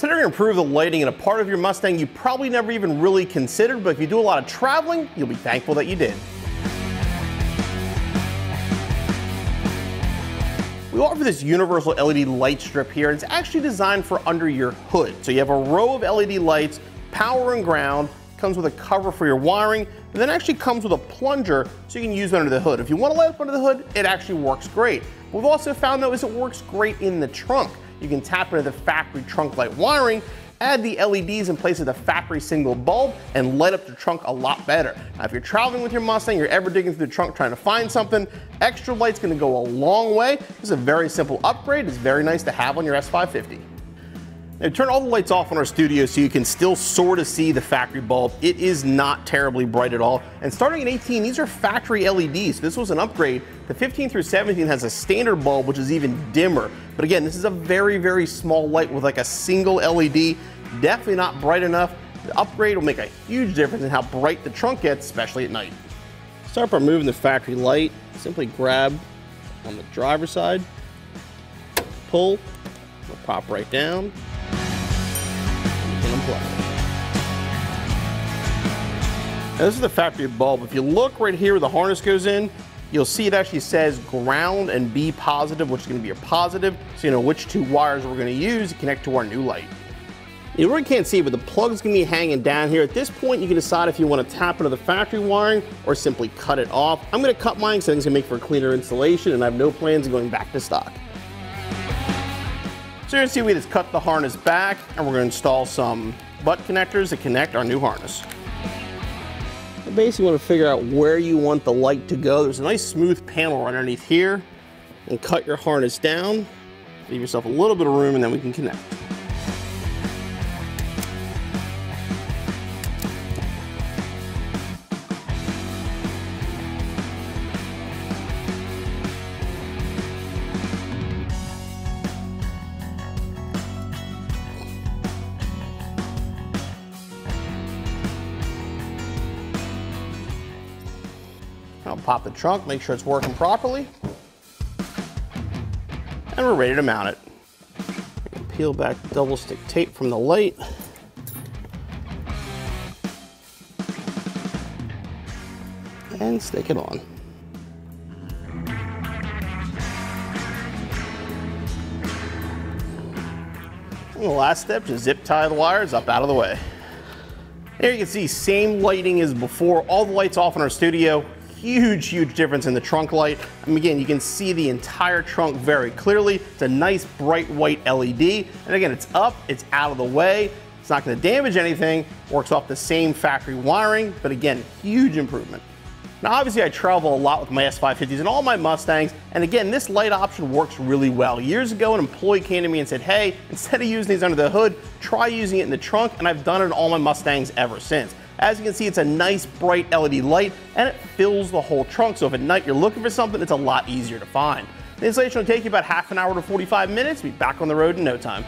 considering improve the lighting in a part of your Mustang you probably never even really considered, but if you do a lot of traveling, you'll be thankful that you did. We offer this universal LED light strip here, and it's actually designed for under your hood. So you have a row of LED lights, power and ground, comes with a cover for your wiring, and then actually comes with a plunger so you can use it under the hood. If you want to light up under the hood, it actually works great. What we've also found though is it works great in the trunk. You can tap into the factory trunk light wiring, add the LEDs in place of the factory single bulb, and light up the trunk a lot better. Now, if you're traveling with your Mustang, you're ever digging through the trunk trying to find something, extra light's gonna go a long way. This is a very simple upgrade. It's very nice to have on your S550. Now, turn all the lights off in our studio so you can still sort of see the factory bulb. It is not terribly bright at all. And starting at 18, these are factory LEDs. So this was an upgrade. The 15 through 17 has a standard bulb, which is even dimmer. But again, this is a very, very small light with like a single LED. Definitely not bright enough. The upgrade will make a huge difference in how bright the trunk gets, especially at night. Start by removing the factory light. Simply grab on the driver's side, pull, it'll pop right down. Now, this is the factory bulb. If you look right here where the harness goes in, you'll see it actually says ground and B positive, which is going to be your positive, so you know which two wires we're going to use to connect to our new light. You really can't see it, but the plug is going to be hanging down here. At this point, you can decide if you want to tap into the factory wiring or simply cut it off. I'm going to cut mine so it's going to make for a cleaner installation, and I have no plans of going back to stock. So you're going to see we just cut the harness back, and we're going to install some butt connectors to connect our new harness. You basically want to figure out where you want the light to go. There's a nice smooth panel right underneath here, and cut your harness down. Leave yourself a little bit of room, and then we can connect. I'll pop the trunk, make sure it's working properly, and we're ready to mount it. Peel back double stick tape from the light. And stick it on. And the last step, just zip tie the wires up out of the way. Here you can see same lighting as before, all the lights off in our studio. Huge difference in the trunk light. And again, you can see the entire trunk very clearly. It's a nice bright white LED. And again, it's up, it's out of the way. It's not going to damage anything. Works off the same factory wiring, but again, huge improvement. Now obviously I travel a lot with my S550s and all my Mustangs, and again, this light option works really well. Years ago, an employee came to me and said, hey, instead of using these under the hood, try using it in the trunk, and I've done it in all my Mustangs ever since. As you can see, it's a nice bright LED light, and it fills the whole trunk, so if at night you're looking for something, it's a lot easier to find. The installation will take you about half an hour to 45 minutes. We'll be back on the road in no time.